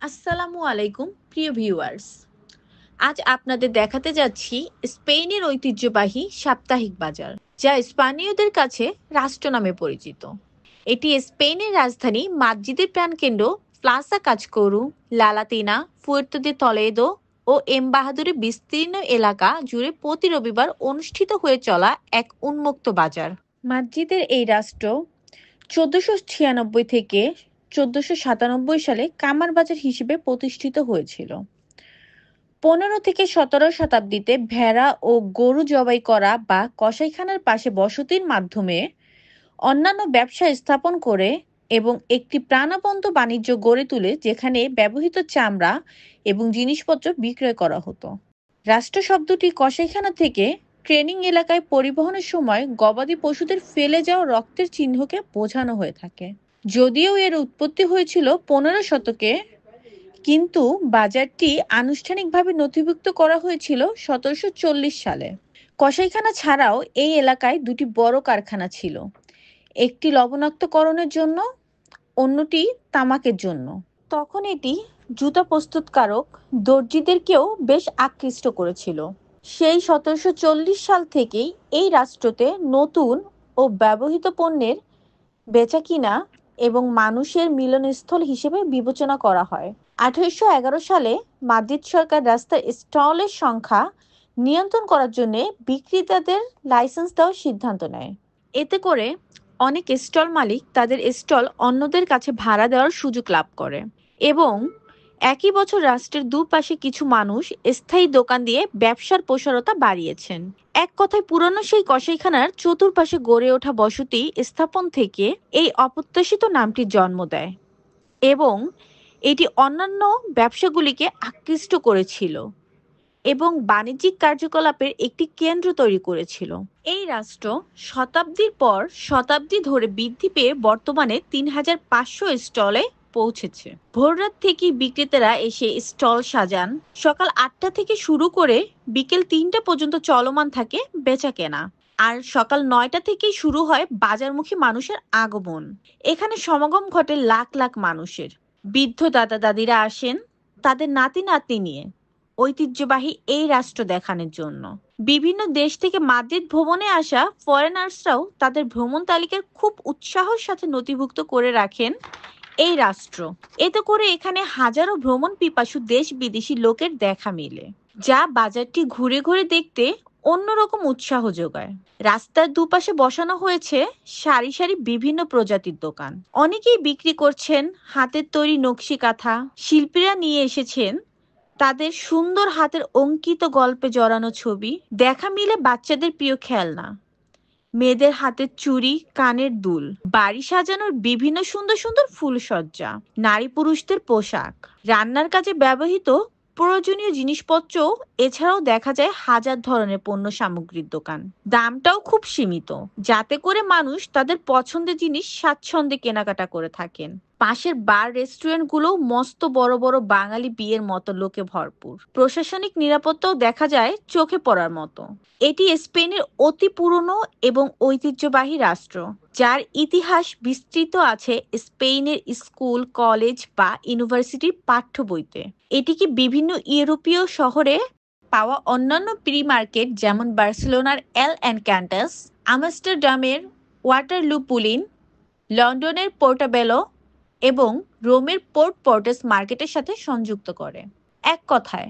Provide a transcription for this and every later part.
আসসালামু আলাইকুম প্রিয় ভিউয়ার্স। আজ আপনাদের দেখাতে যাচ্ছি স্পেনের ঐতিহ্যবাহী সাপ্তাহিক বাজার, যা স্পানীয়দের কাছে রাষ্ট্র নামে পরিচিত। এটি স্পেনের রাজধানী মাদ্রিদের প্রাণকেন্দ্র প্লাসা কাজকরু, লালাতিনা, ফুয়ের্তো দে তলেদো ও এম বাহাদুরের বিস্তীর্ণ এলাকা জুড়ে প্রতি রবিবার অনুষ্ঠিত হয়ে চলা এক উন্মুক্ত বাজার। মাদ্রিদের এই রাষ্ট্র 1496 থেকে 1497 সালে কামার বাজার হিসেবে প্রতিষ্ঠিত হয়েছিল। 15 থেকে 17 শতাব্দীতে ভেড়া ও গরু জবাই করা বা কসাইখানার পাশে বসতির মাধ্যমে অন্যান্য ব্যবসা স্থাপন করে এবং একটি প্রাণবন্ত বাণিজ্য গড়ে তুলে, যেখানে ব্যবহৃত চামড়া এবং জিনিসপত্র বিক্রয় করা হতো। রাষ্ট্র শব্দটি কসাইখানা থেকে ট্রেনিং এলাকায় পরিবহনের সময় গবাদি পশুদের ফেলে যাওয়া রক্তের চিহ্নকে বোঝানো হয়ে থাকে। যদিও এর উৎপত্তি হয়েছিল 15 শতকে, কিন্তু বাজারটি আনুষ্ঠানিকভাবে নথিভুক্ত করা হয়েছিল 1740 সালে। কসাইখানা ছাড়াও এই এলাকায় দুটি বড় কারখানা ছিল, একটি লবণাক্তকরণের জন্য, অন্যটি তামাকের জন্য। তখন এটি জুতা প্রস্তুতকারক দর্জিদেরকেও বেশ আকৃষ্ট করেছিল। সেই 1740 সাল থেকেই এই রাষ্ট্রতে নতুন ও ব্যবহৃত পণ্যের বেচাকিনা এবং মানুষের মিলনস্থল হিসেবে বিবেচনা করা হয়। 1811 সালে মাদ্রিদ সরকার রাস্তার স্টলের সংখ্যা নিয়ন্ত্রণ করার জন্য বিক্রেতাদের লাইসেন্স দেওয়ার সিদ্ধান্ত নেয়। এতে করে অনেক স্টল মালিক তাদের স্টল অন্যদের কাছে ভাড়া দেওয়ার সুযোগ লাভ করে এবং একই বছর রাষ্ট্রের দুপাশে কিছু মানুষ স্থায়ী দোকান দিয়ে ব্যবসার প্রসারতা বাড়িয়েছেন। এক কথায় পুরনো সেই কসাইখানার চতুর্পাশে গড়ে ওঠা বসতি স্থাপন থেকে এই অপ্রত্যাশিত নামটির জন্ম দেয় এবং এটি অন্যান্য ব্যবসাগুলিকে আকৃষ্ট করেছিল এবং বাণিজ্যিক কার্যকলাপের একটি কেন্দ্র তৈরি করেছিল। এই রাষ্ট্র শতাব্দীর পর শতাব্দী ধরে বৃদ্ধি পেয়ে বর্তমানে 3500 স্টলে পৌঁছেছে। ভোররাত থেকে বিক্রেতারা এসে স্টল সাজান। সকাল 8টা থেকে শুরু করে বিকেল 3টা পর্যন্ত চলমান থাকে বেচা কেনা। আর সকাল 9টা থেকেই শুরু হয় বাজারমুখী মানুষের আগমন। এখানে সমাগম ঘটে লাখ লাখ মানুষের। বৃদ্ধ দাদা দাদিরা আসেন তাদের নাতি নাতনি নিয়ে ঐতিহ্যবাহী এই রাষ্ট্র দেখানোর জন্য। বিভিন্ন দেশ থেকে মাদ্রিদ ভ্রমণে আসা ফরেনার্সরাও তাদের ভ্রমণ তালিকার খুব উৎসাহের সাথে নথিভুক্ত করে রাখেন এই রাষ্ট্র। এতে করে এখানে হাজারো ভ্রমণ পিপাসু দেশ বিদেশি লোকের দেখা মেলে, যা বাজারটি ঘুরে ঘুরে দেখতে অন্যরকম উৎসাহ যোগায়। রাস্তার দুপাশে বসানো হয়েছে সারি সারি বিভিন্ন প্রজাতির দোকান। অনেকেই বিক্রি করছেন হাতের তৈরি নকশি কাঁথা। শিল্পীরা নিয়ে এসেছেন তাদের সুন্দর হাতের অঙ্কিত গল্পে জড়ানো ছবি। দেখা মিলে বাচ্চাদের প্রিয় খেলনা, মেয়েদের হাতের চুড়ি, কানের দুল, বাড়ি সাজানোর বিভিন্ন সুন্দর সুন্দর ফুলসজ্জা, নারী পুরুষদের পোশাক, রান্নার কাজে ব্যবহৃত প্রয়োজনীয় জিনিসপত্র। এছাড়াও দেখা যায় হাজার ধরনের পণ্য সামগ্রীর দোকান। দামটাও খুব সীমিত, যাতে করে মানুষ তাদের পছন্দের জিনিস স্বাচ্ছন্দ্যে কেনাকাটা করে থাকেন। পাশের বার রেস্টুরেন্ট গুলো মস্ত বড় বড় বাঙালি বিয়ের মতো লোকে ভরপুর। প্রশাসনিক নিরাপত্তাও দেখা যায় চোখে পড়ার মতো। এটি স্পেনের অতি পুরনো এবং ঐতিহ্যবাহী রাষ্ট্র, যার ইতিহাস বিস্তৃত আছে স্পেনের স্কুল, কলেজ বা ইউনিভার্সিটির পাঠ্য বইতে। এটিকে বিভিন্ন ইউরোপীয় শহরে পাওয়া অন্যান্য প্রি মার্কেট, যেমন বার্সেলোনার এল এনক্যান্টাস, আমস্টারডামের ওয়াটারলু পুলিন, লন্ডনের পোর্টোবেলো এবং রোমের পোর্ট পোর্টেস মার্কেটের সাথে সংযুক্ত করে। এক কথায়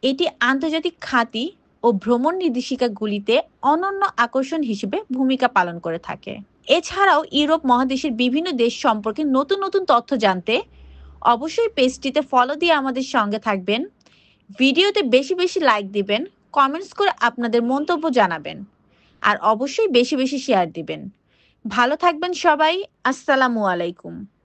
এটি আন্তর্জাতিক খ্যাতি ও ভ্রমণ নির্দেশিকাগুলিতে অনন্য আকর্ষণ হিসেবে ভূমিকা পালন করে থাকে। এছাড়াও ইউরোপ মহাদেশের বিভিন্ন দেশ সম্পর্কে নতুন নতুন তথ্য জানতে অবশ্যই পেজটিতে ফলো দিয়ে আমাদের সঙ্গে থাকবেন। ভিডিওতে বেশি বেশি লাইক দিবেন, কমেন্টস করে আপনাদের মন্তব্য জানাবেন আর অবশ্যই বেশি বেশি শেয়ার দিবেন। ভালো থাকবেন সবাই। আসসালামু আলাইকুম।